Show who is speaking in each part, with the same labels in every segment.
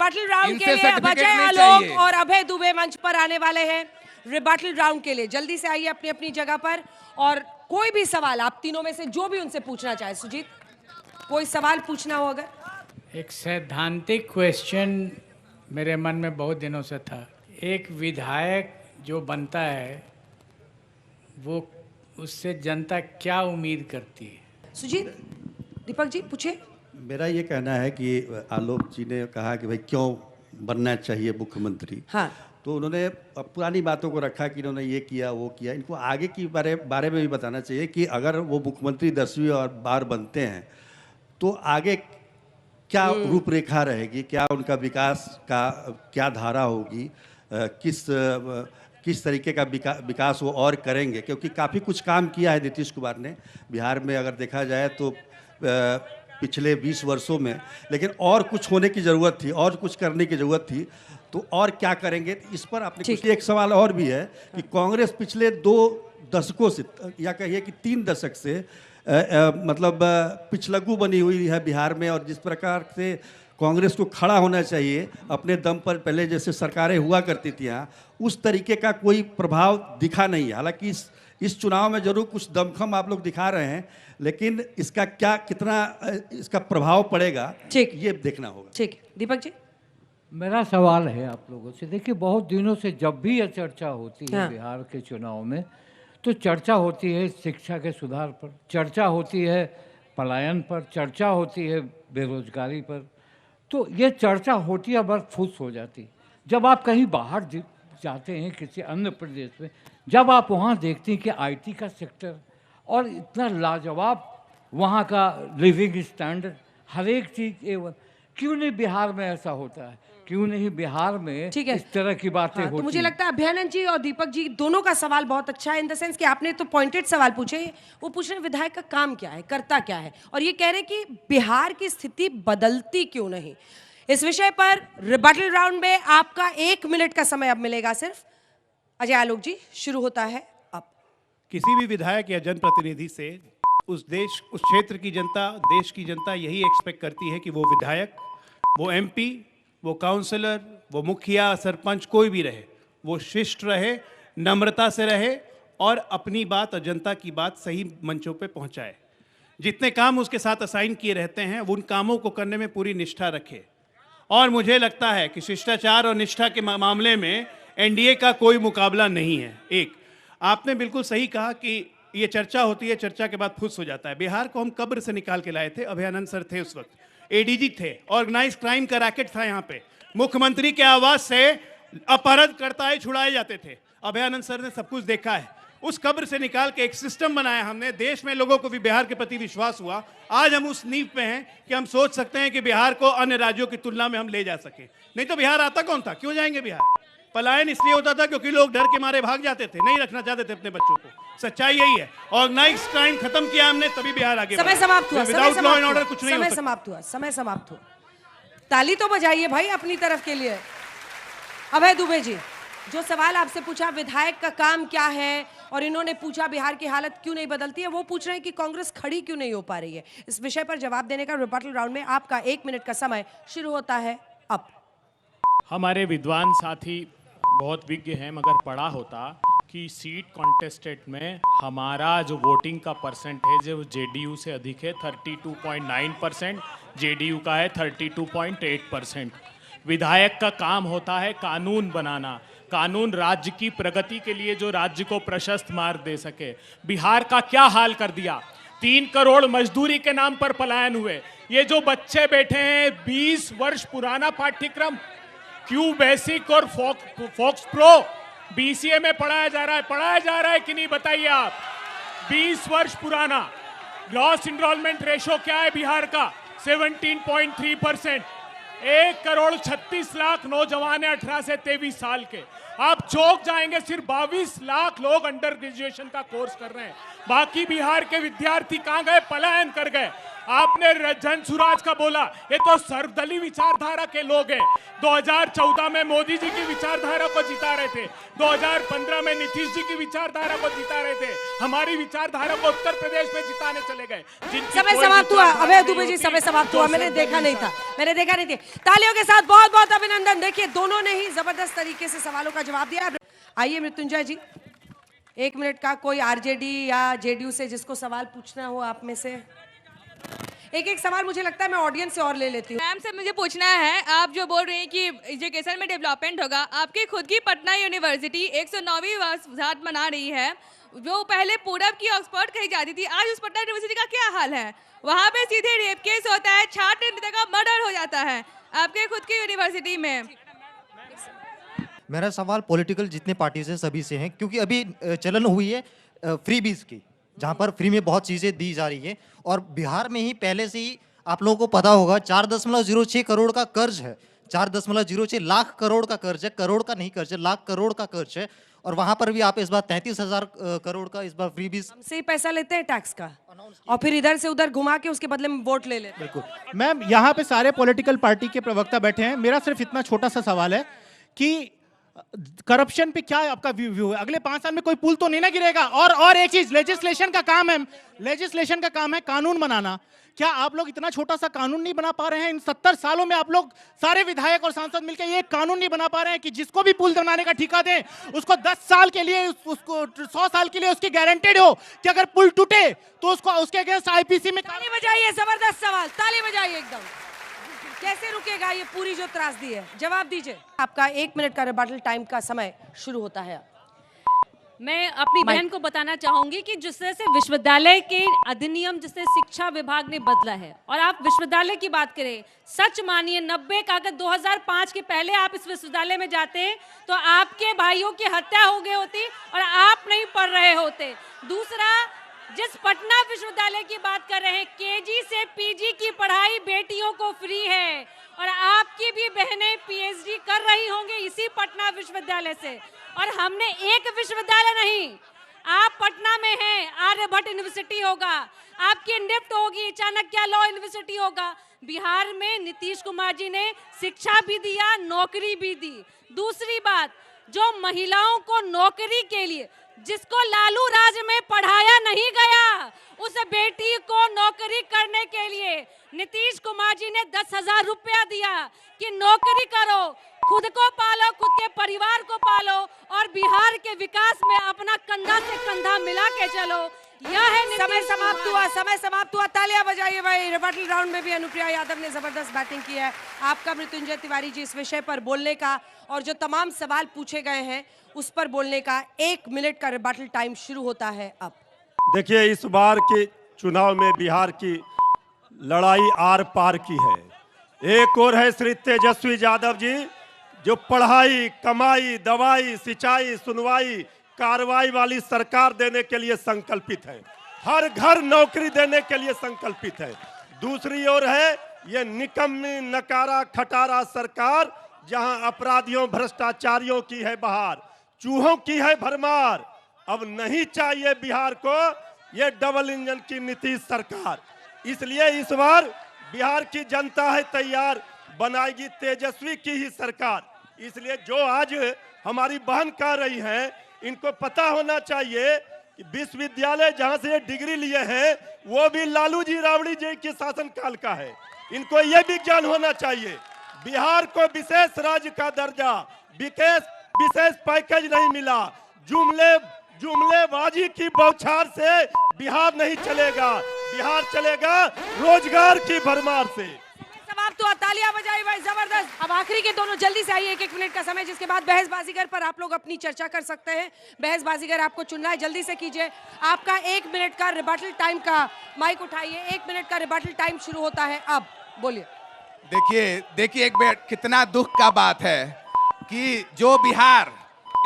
Speaker 1: Rebuttal round
Speaker 2: इनसे
Speaker 1: के लिए
Speaker 2: सर्टिफिकेट
Speaker 1: अजय
Speaker 2: नहीं
Speaker 1: आलोक
Speaker 2: चाहिए।
Speaker 1: और अभय दुबे मंच पर आने वाले हैं रिबटल राउंड के लिए। जल्दी से आइए अपनी अपनी जगह पर और कोई भी सवाल आप तीनों में से जो भी उनसे पूछना चाहे। सुजीत, कोई सवाल पूछना हो अगर?
Speaker 3: एक सैद्धांतिक क्वेश्चन मेरे मन में बहुत दिनों से था। एक विधायक जो बनता है वो उससे जनता क्या उम्मीद करती है?
Speaker 1: सुजीत, दीपक जी पूछे।
Speaker 4: मेरा ये कहना है कि आलोक जी ने कहा कि भाई क्यों बनना चाहिए मुख्यमंत्री।
Speaker 1: हाँ,
Speaker 4: तो उन्होंने पुरानी बातों को रखा कि इन्होंने ये किया वो किया। इनको आगे की बारे में भी बताना चाहिए कि अगर वो मुख्यमंत्री 10वीं बार बनते हैं तो आगे क्या रूपरेखा रहेगी, क्या उनका विकास का क्या धारा होगी, किस तरीके का विकास वो और करेंगे। क्योंकि काफ़ी कुछ काम किया है नीतीश कुमार ने बिहार में अगर देखा जाए तो पिछले 20 वर्षों में, लेकिन और कुछ होने की ज़रूरत थी, और कुछ करने की ज़रूरत थी। तो और क्या करेंगे इस पर आपने कुछ। एक सवाल और भी है कि कांग्रेस पिछले 2 दशकों से या कहिए कि 3 दशक से मतलब पिछलग्गू बनी हुई है बिहार में। और जिस प्रकार से कांग्रेस को खड़ा होना चाहिए अपने दम पर, पहले जैसे सरकारें हुआ करती थी यहाँ, उस तरीके का कोई प्रभाव दिखा नहीं है। हालांकि इस चुनाव में जरूर कुछ दमखम आप लोग दिखा रहे हैं, लेकिन इसका कितना इसका प्रभाव पड़ेगा ये देखना होगा।
Speaker 1: ठीक, दीपक जी।
Speaker 5: मेरा सवाल है आप लोगों से, देखिए बहुत दिनों से जब भी यह चर्चा होती है
Speaker 1: हाँ।
Speaker 5: बिहार के चुनाव में, तो चर्चा होती है शिक्षा के सुधार पर, चर्चा होती है पलायन पर, चर्चा होती है बेरोजगारी पर। तो ये चर्चा होती है बस फुस हो जाती। जब आप कहीं बाहर जाते हैं किसी अन्य प्रदेश में, जब आप वहाँ देखते हैं कि आईटी का सेक्टर और इतना लाजवाब वहाँ का लिविंग स्टैंडर्ड, हर एक चीज़ एवं, क्यों नहीं बिहार में ऐसा होता है? क्यों नहीं बिहार में
Speaker 1: ठीक है,
Speaker 5: इस तरह की बातें
Speaker 1: हाँ,
Speaker 5: होती
Speaker 1: तो मुझे
Speaker 5: हैं?
Speaker 1: लगता है अभ्यानंद जी और दीपक जी दोनों का सवाल बहुत अच्छा है, इन द सेंस कि आपने तो पॉइंटेड सवाल पूछे। वो पूछ रहे हैं विधायक का काम क्या है, करता क्या है, और ये कह रहे हैं कि बिहार की स्थिति बदलती क्यों नहीं। इस विषय पर रिबटल राउंड में आपका 1 मिनट का समय अब मिलेगा सिर्फ। अजय आलोक जी, शुरू होता है अब।
Speaker 6: किसी भी विधायक या जनप्रतिनिधि से उस क्षेत्र की जनता, देश की जनता यही एक्सपेक्ट करती है कि वो विधायक, वो एमपी, वो काउंसलर, वो मुखिया, सरपंच, कोई भी रहे, वो शिष्ट रहे, नम्रता से रहे और अपनी बात और जनता की बात सही मंचों पे पहुंचाए। जितने काम उसके साथ असाइन किए रहते हैं वो उन कामों को करने में पूरी निष्ठा रखे। और मुझे लगता है कि शिष्टाचार और निष्ठा के मामले में एनडीए का कोई मुकाबला नहीं है। एक, आपने बिल्कुल सही कहा कि ये चर्चा होती है, चर्चा के बाद फुस हो जाता है। बिहार को हम कब्र से निकाल के लाए थे, अभयानंद सर थे उस वक्त, एडीजी थे, ऑर्गेनाइज क्राइम का रैकेट था यहाँ पे। मुख्यमंत्री के आवाज से अपहरणकर्ता छुड़ाए जाते थे। अभयानंद सर ने सब कुछ देखा है। उस कब्र से निकाल के एक सिस्टम बनाया हमने, देश में लोगों को भी बिहार के प्रति विश्वास हुआ। आज हम उस नींव पे हैं कि हम सोच सकते हैं कि बिहार को अन्य राज्यों की तुलना में हम ले जा सके। नहीं तो बिहार आता कौन था, क्यों जाएंगे बिहार? पलायन इसलिए होता था क्योंकि लोग डर के मारे भाग जाते थे, नहीं रखना चाहते थे अपने बच्चों को। सच्चाई यही है। ऑर्गेनाइज क्राइम खत्म किया हमने, तभी बिहार आगे
Speaker 1: समय समाप्त हुआ,
Speaker 6: विदाउट लॉ एंड ऑर्डर कुछ नहीं हो
Speaker 1: समय
Speaker 6: सकता।
Speaker 1: समाप्त हुआ, समय समाप्त हुआ। ताली तो बजाइए भाई अपनी तरफ के लिए। अभय दुबे जी, जो सवाल आपसे पूछा विधायक का काम क्या है, और इन्होंने पूछा बिहार की हालत क्यों नहीं बदलती है, वो पूछ रहे हैं कि कांग्रेस खड़ी क्यों नहीं हो पा रही है। इस विषय पर जवाब देने का रिबटल राउंड में आपका 1 मिनट का समय शुरू होता है अब।
Speaker 7: हमारे विद्वान साथी बहुत विज्ञ हैं, मगर पढ़ा होता कि सीट कॉन्टेस्टेड में हमारा जो वोटिंग का परसेंटेज है वो जेडीयू से अधिक है, 32.9%, जेडीयू का है 32.8%। विधायक का काम होता है कानून बनाना, कानून राज्य की प्रगति के लिए जो राज्य को प्रशस्त मार्ग दे सके। बिहार का क्या हाल कर दिया, 3 करोड़ मजदूरी के नाम पर पलायन हुए। ये जो बच्चे बैठे हैं, 20 वर्ष पुराना पाठ्यक्रम, क्यू बेसिक और फोक्स प्रो बीसीए में पढ़ाया जा रहा है कि नहीं, बताइए आप। 20 वर्ष पुराना। ग्रॉस इनरोलमेंट रेशो क्या है बिहार का, 17.3%। 1,36,00,000 नौजवान है 18 से 23 साल के। आप चौक जाएंगे, सिर्फ 22 लाख लोग अंडर ग्रेजुएशन का कोर्स कर रहे हैं। बाकी बिहार के विद्यार्थी कहां गए, पलायन कर गए। आपने जन सुराज का बोला, ये तो सर्वदलीय विचारधारा के लोग हैं। 2014 में मोदी जी की विचारधारा को जिता रहे थे, 2015 में नीतीश जी की विचारधारा को जिता रहे थे। हमारी विचारधारा को उत्तर प्रदेश में जिताने चले गए।
Speaker 1: समय समाप्त हुआ। अभय दुबे जी, समय समाप्त हुआ। मैंने देखा नहीं था। तालियों के साथ बहुत बहुत अभिनंदन। अभिनंदन। देखिए दोनों ने ही जबरदस्त तरीके से सवालों का जवाब दिया। आइए मृत्युंजय जी, 1 मिनट का कोई आरजेडी या जेडीयू से जिसको सवाल पूछना हो आप में से एक सवाल। मुझे लगता है मैं ऑडियंस से और ले लेती हूँ।
Speaker 2: मैम से मुझे पूछना है, आप जो बोल रहे हैं कि एजुकेशन में डेवलपमेंट होगा, आपकी खुद की पटना यूनिवर्सिटी 109वीं वर्षगांठ मना रही है, जो पहले पूरब की ऑक्सफोर्ड कही जाती थी, आज उस पटना यूनिवर्सिटी का क्या हाल है? वहाँ पे सीधे रेप केस होता है, छात्र नेता का मर्डर हो जाता है आपके खुद की यूनिवर्सिटी में।
Speaker 8: मेरा सवाल पॉलिटिकल जितने पार्टी से सभी से हैं, क्योंकि अभी चलन हुई है फ्री बीज की, जहाँ पर फ्री में बहुत चीज़ें दी जा रही है, और बिहार में ही पहले से ही आप लोगों को पता होगा 4.06 करोड़ का कर्ज है, 4.06 लाख करोड़ का कर्ज है, करोड़ का नहीं कर्ज है, लाख करोड़ का कर्ज है। और वहाँ पर भी आप इस बार 33,000 करोड़ का इस बार फ्री बीज
Speaker 1: हमसे ही पैसा लेते हैं टैक्स का और फिर इधर से उधर घुमा के उसके बदले में वोट ले लेते हैं।
Speaker 6: बिल्कुल मैम, यहाँ पे सारे पॉलिटिकल पार्टी के प्रवक्ता बैठे हैं। मेरा सिर्फ इतना छोटा सा सवाल है कि करप्शन पे क्या आपका व्यू है? अगले 5 साल में कोई पुल तो नहीं ना गिरेगा? और एक चीज, लेजिस्लेशन का काम है, लेजिस्लेशन का काम है कानून बनाना। क्या आप लोग इतना छोटा सा कानून नहीं बना पा रहे हैं? इन 70 सालों में आप लोग सारे विधायक और सांसद मिलकर ये कानून नहीं बना पा रहे हैं कि जिसको भी पुल बनाने का ठेका दें उसको 10 साल के लिए, उसको 100 साल के लिए उसकी गारंटेड हो कि अगर पुल टूटे तो उसको उसके अगेंस्ट आईपीसी में।
Speaker 1: ताली बजाइए, जबरदस्त सवाल, ताली बजाइए एकदम। कैसे रुकेगा ये पूरी जो त्रासदी है? जवाब दीजिए। आपका 1 मिनट का रिबटल टाइम का समय शुरू होता है।
Speaker 9: मैं अपनी बहन को बताना चाहूंगी कि जिस तरह से विश्वविद्यालय के अधिनियम जिससे शिक्षा विभाग ने बदला है, और आप विश्वविद्यालय की बात करें, सच मानिए 90 का अगर 2005 के पहले आप इस विश्वविद्यालय में जाते तो आपके भाइयों की हत्या हो गई होती और आप नहीं पढ़ रहे होते। दूसरा, जिस पटना विश्वविद्यालय की बात कर रहे हैं, केजी से पीजी की पढ़ाई बेटियों को फ्री है, और आपकी भी बहनें पीएचडी कर रही होंगी इसी पटना विश्वविद्यालय से। और हमने एक विश्वविद्यालय नहीं, आप पटना में हैं, आर्यभट्ट यूनिवर्सिटी होगा, आपकी निफ्ट होगी, चाणक्य लॉ यूनिवर्सिटी होगा। बिहार में नीतीश कुमार जी ने शिक्षा भी दिया, नौकरी भी दी। दूसरी बात, जो महिलाओं को नौकरी के लिए, जिसको लालू राज में पढ़ाया नहीं गया, उस बेटी को नौकरी करने के लिए नीतीश कुमार जी ने 10,000 रुपया दिया कि नौकरी करो, खुद को पालो, खुद के परिवार को पालो और बिहार के विकास में अपना कंधा से कंधा मिला के चलो। यह है।
Speaker 1: समय समाप्त हुआ, समय समाप्त हुआ। तालियां बजाइए भाई। रिबटल राउंड में भी अनुप्रिया यादव ने जबरदस्त बैटिंग की है। आपका मृत्युंजय तिवारी जी इस विषय पर बोलने का और जो तमाम सवाल पूछे गए हैं उस पर बोलने का 1 मिनट का रिबटल टाइम शुरू होता है अब।
Speaker 10: देखिए, इस बार के चुनाव में बिहार की लड़ाई आर पार की है। एक और है श्री तेजस्वी यादव जी, जो पढ़ाई, कमाई, दवाई, सिंचाई, सुनवाई, कार्रवाई वाली सरकार देने के लिए संकल्पित है, हर घर नौकरी देने के लिए संकल्पित है। दूसरी ओर है ये निकम्मी, नकारा, खटारा सरकार, जहां अपराधियों, भ्रष्टाचारियों की है बहार, चूहों की है भरमार। अब नहीं चाहिए बिहार को ये डबल इंजन की नीतीश सरकार। इसलिए इस बार बिहार की जनता है तैयार, बनाएगी तेजस्वी की ही सरकार। इसलिए जो आज हमारी बहन कह रही हैं, इनको पता होना चाहिए कि विश्वविद्यालय जहां से ये डिग्री लिए हैं वो भी लालू जी, राबड़ी जी के शासनकाल का है। इनको ये भी ज्ञान होना चाहिए। बिहार को विशेष राज्य का दर्जा, विशेष पैकेज नहीं मिला। जुमलेबाजी की बौछार से बिहार नहीं चलेगा, बिहार चलेगा रोजगार की भरमार से।
Speaker 1: समाप्त हुआ। तालियां बजाई भाई, जबरदस्त। अब आखिरी के दोनों जल्दी से आइए, 1-1 मिनट का समय, जिसके बाद बहस बाजीगर पर आप लोग अपनी चर्चा कर सकते हैं। बहस बाजीगर आपको चुनना है, जल्दी से कीजिए। आपका 1 मिनट का रिबटल टाइम का माइक उठाइए। 1 मिनट का रिबटल टाइम शुरू होता है अब, बोलिए।
Speaker 11: देखिए एक मिनट, कितना दुख का बात है कि जो बिहार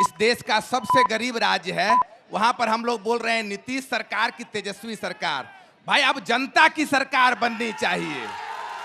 Speaker 11: इस देश का सबसे गरीब राज्य है, वहां पर हम लोग बोल रहे हैं नीतीश सरकार की तेजस्वी सरकार। भाई अब जनता की सरकार बननी चाहिए।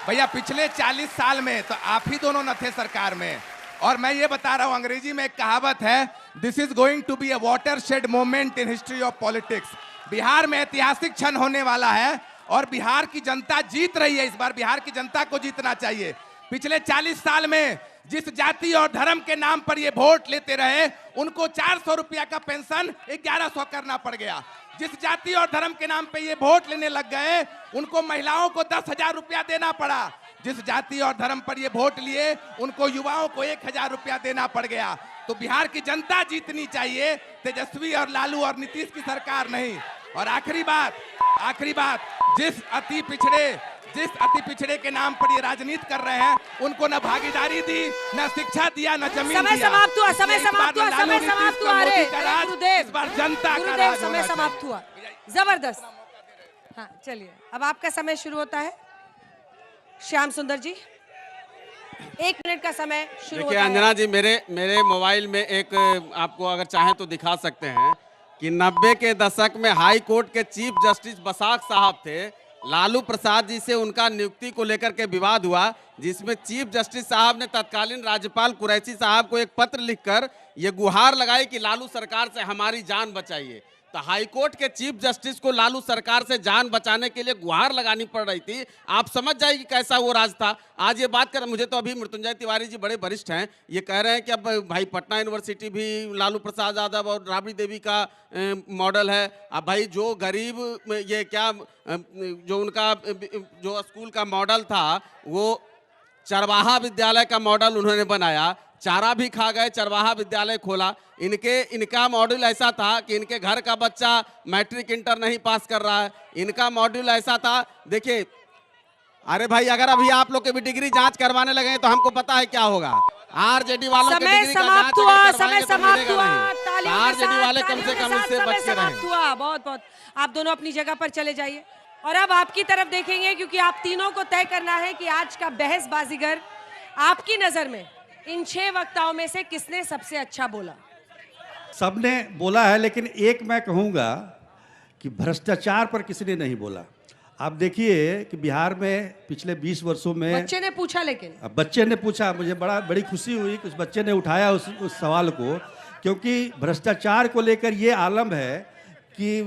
Speaker 11: भैया पिछले 40 साल में तो आप ही दोनों न थे सरकार में। और मैं ये बता रहा हूं, अंग्रेजी में एक कहावत है, this is going to be a watershed moment in history of politics. Bihar में ऐतिहासिक क्षण होने वाला है और बिहार की जनता जीत रही है। इस बार बिहार की जनता को जीतना चाहिए। पिछले 40 साल में जिस जाति और धर्म के नाम पर ये वोट लेते रहे, उनको 400 रुपया का पेंशन 1100 करना पड़ गया। जिस जाति और धर्म के नाम पे ये वोट लेने लग गए, उनको महिलाओं को 10,000 रुपया देना पड़ा। जिस जाति और धर्म पर ये वोट लिए उनको युवाओं को 1000 रुपया देना पड़ गया। तो बिहार की जनता जीतनी चाहिए, तेजस्वी और लालू और नीतीश की सरकार नहीं। और आखिरी बात, जिस अति पिछड़े के नाम पर ये राजनीति कर रहे हैं, उनको न भागीदारी दी, न शिक्षा दिया, न जमीन
Speaker 1: समय
Speaker 11: दिया।
Speaker 1: समाप्त हुआ,
Speaker 11: इसलिए
Speaker 1: समय
Speaker 11: इस बार
Speaker 1: समाप्त हुआ,
Speaker 11: न लालू
Speaker 1: समय
Speaker 11: नीतीश
Speaker 1: समाप्त
Speaker 11: का
Speaker 1: हुआ।
Speaker 11: मोदी
Speaker 1: अरे
Speaker 11: का राज,
Speaker 1: गुरुदेव,
Speaker 11: इस बार जनता का
Speaker 1: गुरुदेव,
Speaker 11: राज
Speaker 1: समय
Speaker 11: होना
Speaker 1: समाप्त
Speaker 11: चाहिए।
Speaker 1: हुआ। जबरदस्त। हाँ चलिए, अब आपका समय शुरू होता है। श्याम सुंदर जी, 1 मिनट का समय शुरू
Speaker 12: देखिए
Speaker 1: होता
Speaker 12: अंजना
Speaker 1: है।
Speaker 12: जी, मेरे मोबाइल में एक आपको अगर चाहें तो दिखा सकते हैं कि 90 के दशक में हाई कोर्ट के चीफ जस्टिस बसाक साहब थे। लालू प्रसाद जी से उनका नियुक्ति को लेकर के विवाद हुआ, जिसमें चीफ जस्टिस साहब ने तत्कालीन राज्यपाल कुरैशी साहब को एक पत्र लिखकर ये गुहार लगाई कि लालू सरकार से हमारी जान बचाइए। तो हाईकोर्ट के चीफ जस्टिस को लालू सरकार से जान बचाने के लिए गुहार लगानी पड़ रही थी। आप समझ जाइए कि कैसा वो राज था। आज ये बात कर, मुझे तो अभी मृत्युंजय तिवारी जी बड़े वरिष्ठ हैं, ये कह रहे हैं कि अब भाई पटना यूनिवर्सिटी भी लालू प्रसाद यादव और राबड़ी देवी का मॉडल है। अब भाई जो गरीब ये क्या जो उनका जो स्कूल का मॉडल था वो चरवाहा विद्यालय का मॉडल उन्होंने बनाया। चारा भी खा गए, चरवाहा विद्यालय खोला। इनका मॉड्यूल ऐसा था कि इनके घर का बच्चा मैट्रिक इंटर नहीं पास कर रहा है। इनका मॉड्यूल ऐसा था, देखिए अरे भाई अगर अभी आप लोग के भी डिग्री जांच करवाने लगे तो हमको पता है क्या होगा। आरजेडी वालों के डिग्री का जांच
Speaker 1: समय
Speaker 12: करवाएंगे तो
Speaker 1: समाप्त
Speaker 12: मिलेगा
Speaker 1: हुआ।
Speaker 12: नहीं।
Speaker 1: तालियों के
Speaker 12: आरजेडी
Speaker 1: साथ,
Speaker 12: वाले कम से
Speaker 1: तालियों
Speaker 12: कम
Speaker 1: के
Speaker 12: इससे
Speaker 1: साथ
Speaker 12: बच
Speaker 1: समय
Speaker 12: के
Speaker 1: समाप्त
Speaker 12: रहें।
Speaker 1: हुआ। बहुत आप दोनों अपनी जगह पर चले जाइए। और अब आपकी तरफ देखेंगे, क्योंकि आप तीनों को तय करना है कि आज का बहस बाजीगर आपकी नजर में इन 6 वक्ताओं में से किसने सबसे अच्छा बोला।
Speaker 4: सबने बोला है, लेकिन एक मैं कहूँगा कि भ्रष्टाचार पर किसी ने नहीं बोला। आप देखिए कि बिहार में पिछले 20 वर्षों में
Speaker 1: बच्चे ने पूछा, लेकिन
Speaker 4: अब बच्चे ने पूछा, मुझे बड़ी खुशी हुई कि उस बच्चे ने उठाया उस सवाल को, क्योंकि भ्रष्टाचार को लेकर ये आलम है कि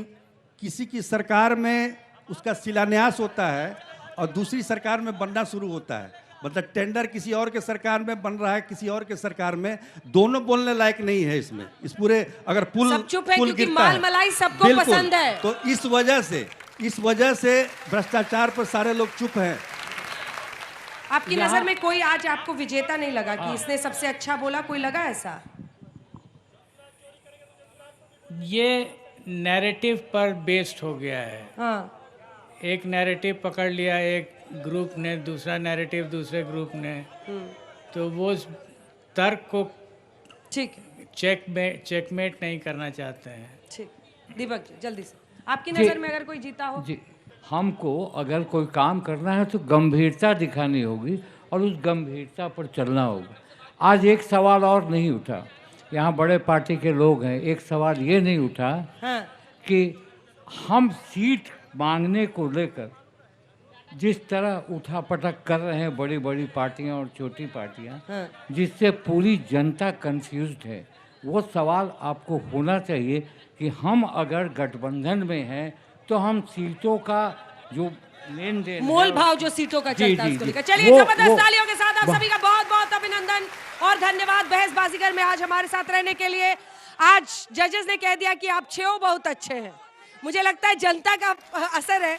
Speaker 4: किसी की सरकार में उसका शिलान्यास होता है और दूसरी सरकार में बनना शुरू होता है। मतलब टेंडर किसी और के सरकार में बन रहा है, किसी और के सरकार में, दोनों बोलने लायक नहीं है इसमें। इस पूरे अगर पुल
Speaker 1: सब चुप है, क्योंकि
Speaker 4: गिरता
Speaker 1: माल
Speaker 4: है,
Speaker 1: मलाई सबको
Speaker 4: बिल्कुल,
Speaker 1: पसंद है।
Speaker 4: तो इस वजह से भ्रष्टाचार पर सारे लोग चुप हैं।
Speaker 1: आपकी नजर में कोई आज आपको विजेता नहीं लगा कि इसने सबसे अच्छा बोला? कोई लगा ऐसा?
Speaker 3: ये नैरेटिव पर बेस्ड हो गया है।
Speaker 1: हाँ,
Speaker 3: एक नैरेटिव पकड़ लिया एक ग्रुप ने, दूसरा नैरेटिव दूसरे ग्रुप ने, तो वो तर्क को
Speaker 1: ठीक
Speaker 3: चेकमेट नहीं करना चाहते हैं।
Speaker 1: ठीक। दीपक जी जल्दी से, आपकी
Speaker 5: जी।
Speaker 1: नजर में अगर कोई जीता हो?
Speaker 5: जी, हमको अगर कोई काम करना है तो गंभीरता दिखानी होगी और उस गंभीरता पर चलना होगा। आज एक सवाल और नहीं उठा, यहाँ बड़े पार्टी के लोग हैं, एक सवाल ये नहीं उठा
Speaker 1: हाँ।
Speaker 5: कि हम सीट मांगने को लेकर जिस तरह उठापटक कर रहे हैं बड़ी बड़ी पार्टियां और छोटी पार्टियां,
Speaker 1: हाँ।
Speaker 5: जिससे पूरी जनता कंफ्यूज्ड है, वो सवाल आपको होना चाहिए कि हम अगर गठबंधन में हैं तो हम सीटों का जो लेन देन
Speaker 1: मोल भाव जो सीटों का
Speaker 5: जी,
Speaker 1: चलता है
Speaker 5: जी,
Speaker 1: उसको
Speaker 5: जी।
Speaker 1: लेकर। चलिए जबरदस्त तालियों के साथ आप सभी का बहुत बहुत अभिनंदन और धन्यवाद बहस बाजीगर में आज हमारे साथ रहने के लिए। आज जजेस ने कह दिया कि आप 6 बहुत अच्छे हैं। मुझे लगता है जनता का असर है